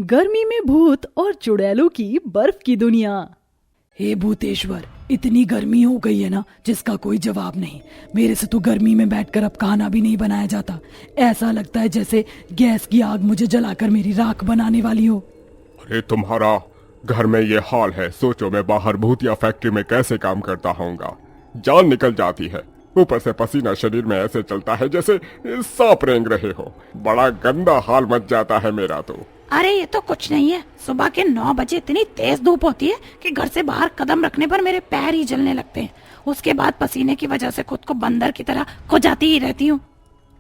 गर्मी में भूत और चुड़ैलों की बर्फ की दुनिया। हे भूतेश्वर, इतनी गर्मी हो गई है ना जिसका कोई जवाब नहीं। मेरे से तो गर्मी में बैठकर अब खाना भी नहीं बनाया जाता। ऐसा लगता है जैसे गैस की आग मुझे जलाकर मेरी राख बनाने वाली हो। अरे तुम्हारा घर में ये हाल है, सोचो मैं बाहर भूतिया फैक्ट्री में कैसे काम करता होऊंगा। जान निकल जाती है, ऊपर से पसीना शरीर में ऐसे चलता है जैसे सांप रेंग रहे हो। बड़ा गंदा हाल मच जाता है मेरा तो। अरे ये तो कुछ नहीं है, सुबह के 9 बजे इतनी तेज धूप होती है कि घर से बाहर कदम रखने पर मेरे पैर ही जलने लगते हैं। उसके बाद पसीने की वजह से खुद को बंदर की तरह खुजाती ही रहती हूँ।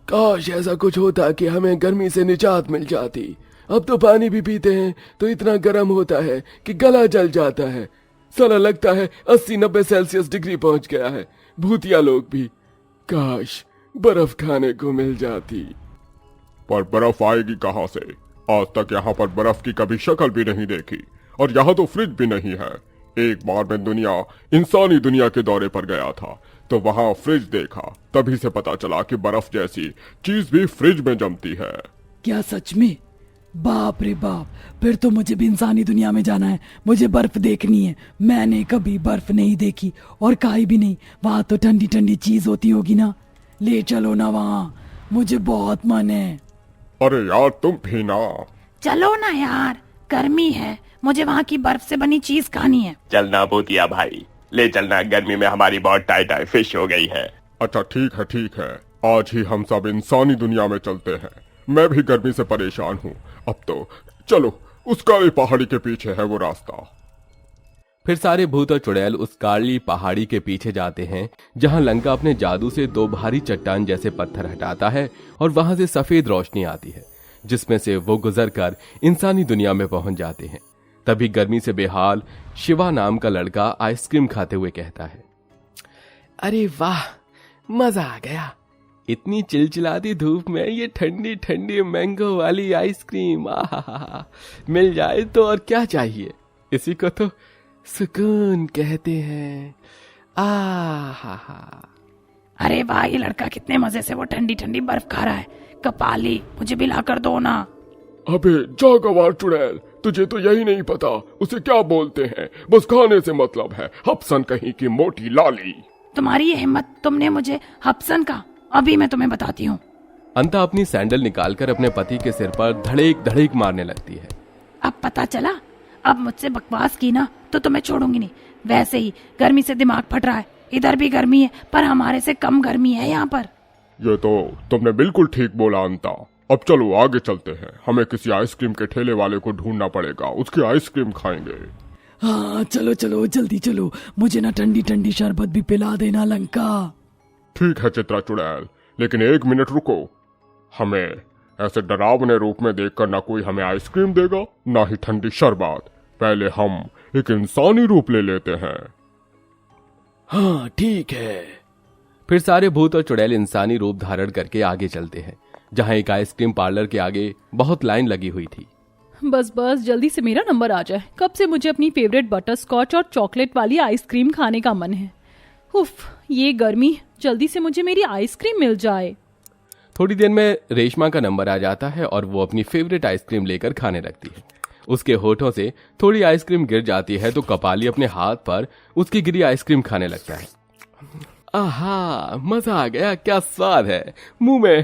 काश ऐसा कुछ होता कि हमें गर्मी से निजात मिल जाती। अब तो पानी भी पीते हैं तो इतना गर्म होता है कि गला जल जाता है। साला लगता है 80-90 सेल्सियस डिग्री पहुंच गया है। भूतिया लोग भी काश बर्फ खाने को मिल जाती। पर बर्फ आएगी कहाँ से? आज तक यहाँ पर बर्फ की कभी शक्ल भी नहीं देखी, और यहाँ तो फ्रिज भी नहीं है। एक बार मैं इंसानी दुनिया के दौरे पर गया था तो वहाँ फ्रिज देखा, तभी से पता चला कि बर्फ जैसी चीज भी फ्रिज में जमती है। क्या सच में? बाप रे बाप, फिर तो मुझे भी इंसानी दुनिया में जाना है। मुझे बर्फ देखनी है। मैंने कभी बर्फ नहीं देखी और खाई भी नहीं। वहाँ तो ठंडी ठंडी चीज होती होगी ना। ले चलो ना वहाँ, मुझे बहुत मन है। अरे यार तुम भी ना। चलो ना यार, गर्मी है, मुझे वहाँ की बर्फ से बनी चीज खानी है। चलना भूतिया भाई, ले चलना। गर्मी में हमारी बहुत टाइट फिश हो गई है। अच्छा ठीक है, आज ही हम सब इंसानी दुनिया में चलते हैं। मैं भी गर्मी से परेशान हूँ। अब तो चलो, उस काली पहाड़ी के पीछे है वो रास्ता। फिर सारे भूत और चुड़ैल उस काली पहाड़ी के पीछे जाते हैं जहां लंका अपने जादू से 2 भारी चट्टान जैसे पत्थर हटाता है और वहां से सफेद रोशनी आती है जिसमें से वो गुजरकर इंसानी दुनिया में पहुंच जाते हैं। तभी गर्मी से बेहाल शिवा नाम का लड़का आइसक्रीम खाते हुए कहता है, अरे वाह, मजा आ गया। इतनी चिलचिलाती धूप में ये ठंडी ठंडी मैंगो वाली आइसक्रीम आहा मिल जाए तो और क्या चाहिए। इसी को तो सुकून कहते हैं। आहा। अरे वाह, ये लड़का कितने मजे से वो ठंडी ठंडी बर्फ खा रहा है। कपाली, मुझे भी ला कर दो ना। अबे जा गवार चुड़ैल, तुझे तो यही नहीं पता उसे क्या बोलते हैं। बस खाने से मतलब है, हपसन कहीं की मोटी लाली। तुम्हारी ये हिम्मत, तुमने मुझे हपसन का? अभी मैं तुम्हें बताती हूँ। अंता अपनी सैंडल निकालकर अपने पति के सिर पर धड़ेक धड़ेक मारने लगती है। अब पता चला, अब मुझसे बकवास की ना तो तुम्हें छोड़ूंगी नहीं। वैसे ही गर्मी से दिमाग फट रहा है। इधर भी गर्मी है पर हमारे से कम गर्मी है यहाँ पर। ये तो तुमने बिल्कुल ठीक बोला अंता। अब चलो आगे चलते हैं। हमें किसी आइसक्रीम के ठेले वाले को ढूंढना पड़ेगा, उसकी आइसक्रीम खाएंगे। हाँ चलो चलो, जल्दी चलो। मुझे ना ठंडी ठंडी शरबत भी पिला देना लंका। ठीक है चित्रा चुड़ैल, लेकिन 1 मिनट रुको। हमें ऐसे डरावने रूप में देखकर ना कोई हमें आइसक्रीम देगा ना ही ठंडी शरबत। पहले हम एक इंसानी रूप ले लेते हैं। हाँ ठीक है। फिर सारे भूत और चुड़ैल इंसानी रूप धारण करके आगे चलते हैं जहां एक आइसक्रीम पार्लर के आगे बहुत लाइन लगी हुई थी। बस बस जल्दी से मेरा नंबर आ जाए। कब से मुझे अपनी फेवरेट बटर स्कॉच और चॉकलेट वाली आइसक्रीम खाने का मन है। उफ, ये गर्मी, जल्दी से मुझे मेरी आइसक्रीम मिल जाए। थोड़ी देर में रेशमा का नंबर आ जाता है और वो अपनी फेवरेट आइसक्रीम लेकर खाने लगती है। उसके होठों से थोड़ी आइसक्रीम गिर जाती है तो कपाली अपने हाथ पर उसकी गिरी आइसक्रीम खाने लगता है। आहा, मजा आ गया, क्या स्वाद है। मुंह में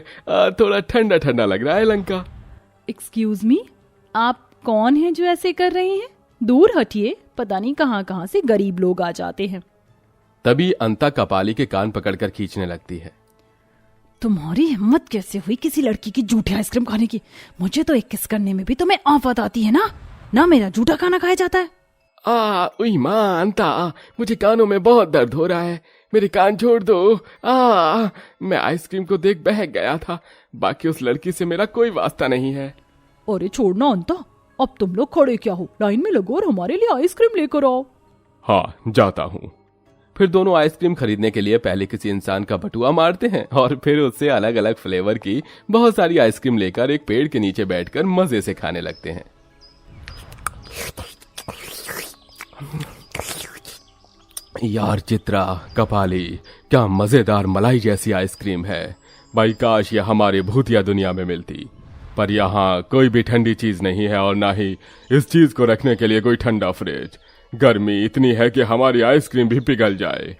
थोड़ा ठंडा ठंडा लग रहा है लंका। एक्सक्यूज मी, आप कौन हैं जो ऐसे कर रहे हैं? दूर हटिए, पता नहीं कहाँ कहाँ से गरीब लोग आ जाते हैं। तभी अंता कपाली के कान पकड़कर खींचने लगती है। तुम्हारी हिम्मत कैसे हुई किसी लड़की की झूठी आइसक्रीम खाने की? मुझे तो एक किस करने में भी तुम्हें आफत आती है ना मेरा झूठा खाना खाया जाता है। उई मां अंता, मुझे कानों में बहुत दर्द हो रहा है, मेरे कान छोड़ दो। मैं आइसक्रीम को देख बहक गया था, बाकी उस लड़की से मेरा कोई वास्ता नहीं है। अरे छोड़ना अंता, अब तुम लोग खड़े क्या हो? लाइन में लगो और हमारे लिए आइसक्रीम लेकर आओ। हाँ जाता हूँ। फिर दोनों आइसक्रीम खरीदने के लिए पहले किसी इंसान का बटुआ मारते हैं और फिर उससे अलग अलग फ्लेवर की बहुत सारी आइसक्रीम लेकर एक पेड़ के नीचे बैठकर मजे से खाने लगते हैं। यार चित्रा, कपाली, क्या मजेदार मलाई जैसी आइसक्रीम है भाई। काश ये हमारे भूतिया दुनिया में मिलती। पर यहाँ कोई भी ठंडी चीज नहीं है और ना ही इस चीज को रखने के लिए कोई ठंडा फ्रिज। गर्मी इतनी है कि हमारी आइसक्रीम भी पिघल जाए।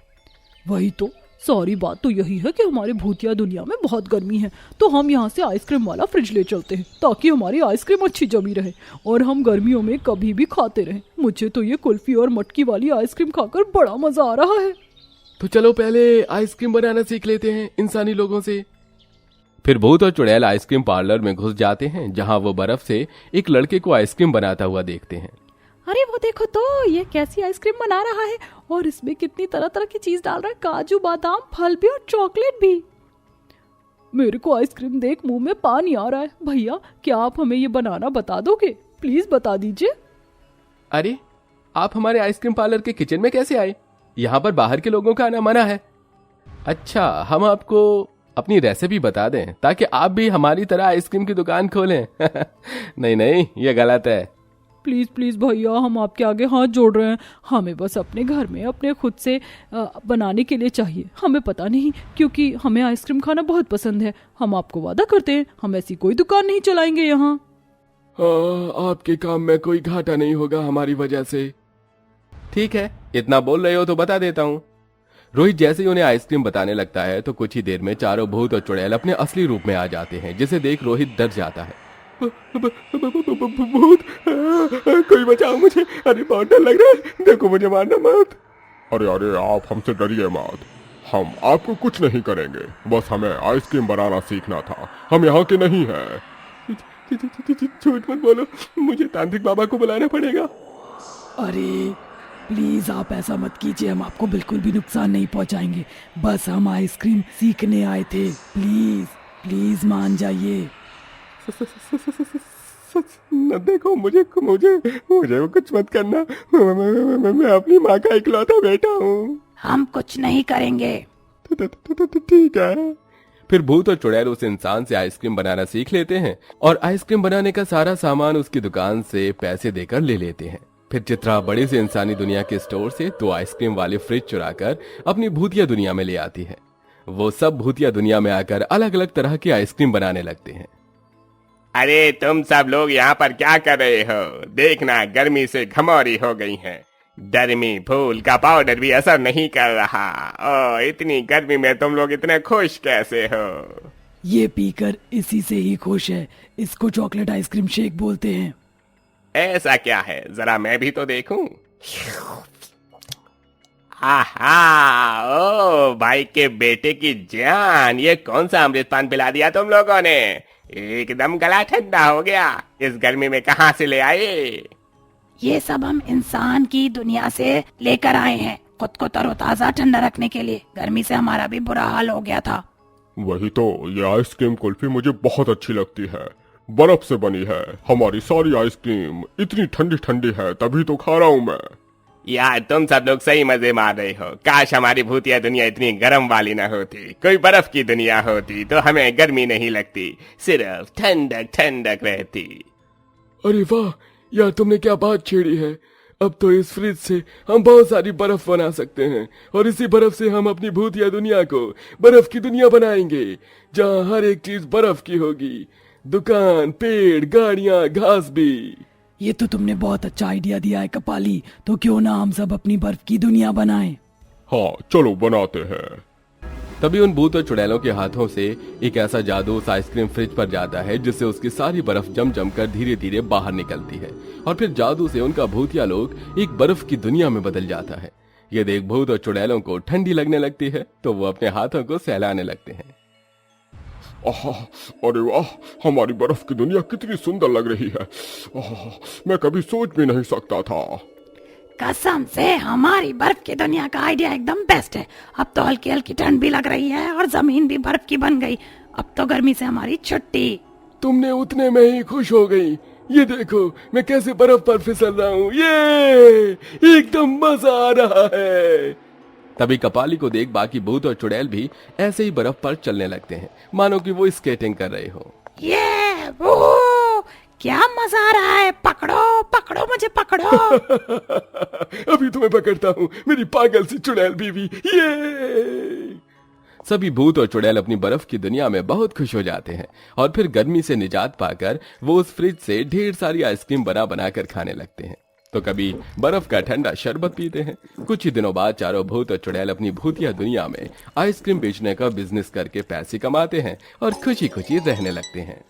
वही तो, सारी बात तो यही है कि हमारे भूतिया दुनिया में बहुत गर्मी है, तो हम यहाँ से आइसक्रीम वाला फ्रिज ले चलते हैं ताकि हमारी आइसक्रीम अच्छी जमी रहे और हम गर्मियों में कभी भी खाते रहें। मुझे तो ये कुल्फी और मटकी वाली आइसक्रीम खाकर बड़ा मजा आ रहा है। तो चलो पहले आइसक्रीम बनाना सीख लेते हैं इंसानी लोगों से। फिर भूत और चुड़ैल आइसक्रीम पार्लर में घुस जाते हैं, जहां वो बर्फ से एक लड़के को आइसक्रीम बनाता हुआ देखते हैं। अरे वो देखो तो, ये कैसी आइसक्रीम बना रहा है और इसमें कितनी तरह तरह की चीज डाल रहा है, काजू बादाम फल भी और चॉकलेट भी। मेरे को आइसक्रीम देख मुंह में पानी आ रहा है। भैया क्या आप हमें ये बनाना बता दोगे? प्लीज बता दीजिए। अरे आप हमारे आइसक्रीम पार्लर के किचन में कैसे आए? यहाँ पर बाहर के लोगों का आना मना है। अच्छा, हम आपको अपनी रेसिपी बता दें ताकि आप भी हमारी तरह आइसक्रीम की दुकान खोलें। नहीं नहीं, ये गलत है। प्लीज प्लीज भैया, हम आपके आगे हाथ जोड़ रहे हैं। हमें बस अपने घर में अपने खुद से बनाने के लिए चाहिए। हमें पता नहीं, क्योंकि हमें आइसक्रीम खाना बहुत पसंद है। हम आपको वादा करते हैं हम ऐसी कोई दुकान नहीं चलाएंगे यहाँ। आपके काम में कोई घाटा नहीं होगा हमारी वजह से। ठीक है, इतना बोल रहे हो तो बता देता हूँ। रोहित जैसे ही उन्हें आइसक्रीम बताने लगता है तो कुछ ही देर में चारों भूत और चुड़ैल अपने असली रूप में आ जाते हैं, जिसे देख रोहित डर जाता है। भूत, कोई बचाओ मुझे। अरे बहुत डर लग रहा है, देखो मुझे मारना मत। अरे अरे आप हमसे डरिए मत, हम आपको कुछ नहीं करेंगे। बस हमें आइसक्रीम बनाना सीखना था, हम यहाँ के नहीं हैं। झूठ मत बोलो, मुझे तांत्रिक बाबा को बुलाना पड़ेगा। अरे प्लीज आप ऐसा मत कीजिए, हम आपको बिल्कुल भी नुकसान नहीं पहुंचाएंगे। बस हम आइसक्रीम सीखने आए थे। प्लीज प्लीज मान जाइए। न देखो, मुझे मुझे मुझे कुछ मत करना। मैं अपनी माँ का इकलौता बेटा हूँ। हम कुछ नहीं करेंगे। ठीक है। फिर भूत और चुड़ैल उस इंसान से आइसक्रीम बनाना सीख लेते हैं और आइसक्रीम बनाने का सारा सामान उसकी दुकान से पैसे देकर ले लेते हैं। फिर चित्रा बड़े से इंसानी दुनिया के स्टोर से 2 आइसक्रीम वाले फ्रिज चुराकर अपनी भूतिया दुनिया में ले आती है। वो सब भूतिया दुनिया में आकर अलग अलग तरह की आइसक्रीम बनाने लगते हैं। अरे तुम सब लोग यहाँ पर क्या कर रहे हो? देखना गर्मी से घमौरी हो गई हैं। गर्मी फूल का पाउडर भी असर नहीं कर रहा। ओ, इतनी गर्मी में तुम लोग इतने खुश कैसे हो? ये पीकर इसी से ही खुश है। इसको चॉकलेट आइसक्रीम शेक बोलते हैं। ऐसा क्या है, जरा मैं भी तो देखूं। आहा, ओ भाई के बेटे की जान, ये कौन सा अमृत पान पिला दिया तुम लोगों ने? एकदम गला ठंडा हो गया। इस गर्मी में कहाँ से ले आए? ये सब हम इंसान की दुनिया से लेकर आए हैं, खुद को तरोताजा ठंडा रखने के लिए। गर्मी से हमारा भी बुरा हाल हो गया था। वही तो, ये आइसक्रीम कुल्फी मुझे बहुत अच्छी लगती है, बर्फ से बनी है। हमारी सारी आइसक्रीम इतनी ठंडी ठंडी है, तभी तो खा रहा हूँ मैं। यार तुम सब लोग सही मजे मार रहे हो। काश हमारी भूतिया दुनिया इतनी गर्म वाली न होती, कोई बर्फ की दुनिया होती तो हमें गर्मी नहीं लगती, सिर्फ ठंडक ठंडक रहती। अरे वाह यार, तुमने क्या बात छेड़ी है। अब तो इस फ्रिज से हम बहुत सारी बर्फ बना सकते हैं और इसी बर्फ से हम अपनी भूतिया दुनिया को बर्फ की दुनिया बनाएंगे, जहाँ हर एक चीज बर्फ की होगी। दुकान, पेड़, गाड़ियाँ, घास भी। ये तो तुमने बहुत अच्छा आइडिया दिया है कपाली। तो क्यों ना हम सब अपनी बर्फ की दुनिया बनाएं। हाँ चलो बनाते हैं। तभी उन भूत और चुड़ैलों के हाथों से एक ऐसा जादू उस आइसक्रीम फ्रिज पर जाता है जिससे उसकी सारी बर्फ जम जम कर धीरे धीरे बाहर निकलती है और फिर जादू से उनका भूतिया लोक एक बर्फ की दुनिया में बदल जाता है। ये देख भूत और चुड़ैलों को ठंडी लगने लगती है तो वो अपने हाथों को सहलाने लगते हैं। अरे वाह, हमारी बर्फ की दुनिया कितनी सुंदर लग रही है। मैं कभी सोच भी नहीं सकता था। कसम से हमारी बर्फ की दुनिया का आइडिया एकदम बेस्ट है। अब तो हल्की हल्की ठंड भी लग रही है और जमीन भी बर्फ की बन गई। अब तो गर्मी से हमारी छुट्टी। तुमने उतने में ही खुश हो गई। ये देखो मैं कैसे बर्फ पर फिसल रहा हूँ। ये एकदम मजा आ रहा है। तभी कपाली को देख बाकी भूत और चुड़ैल भी ऐसे ही बर्फ पर चलने लगते हैं, मानो कि वो स्केटिंग कर रहे हो। ये वो क्या मजा आ रहा है। पकड़ो पकड़ो मुझे पकड़ो। अभी तुम्हें पकड़ता हूँ मेरी पागल सी चुड़ैल बीवी। ये सभी भूत और चुड़ैल अपनी बर्फ की दुनिया में बहुत खुश हो जाते हैं और फिर गर्मी से निजात पाकर वो उस फ्रिज से ढेर सारी आइसक्रीम बना बना कर खाने लगते हैं। तो कभी बर्फ का ठंडा शरबत पीते हैं। कुछ ही दिनों बाद चारों भूत और चुड़ैल अपनी भूतिया दुनिया में आइसक्रीम बेचने का बिजनेस करके पैसे कमाते हैं और खुशी खुशी रहने लगते हैं।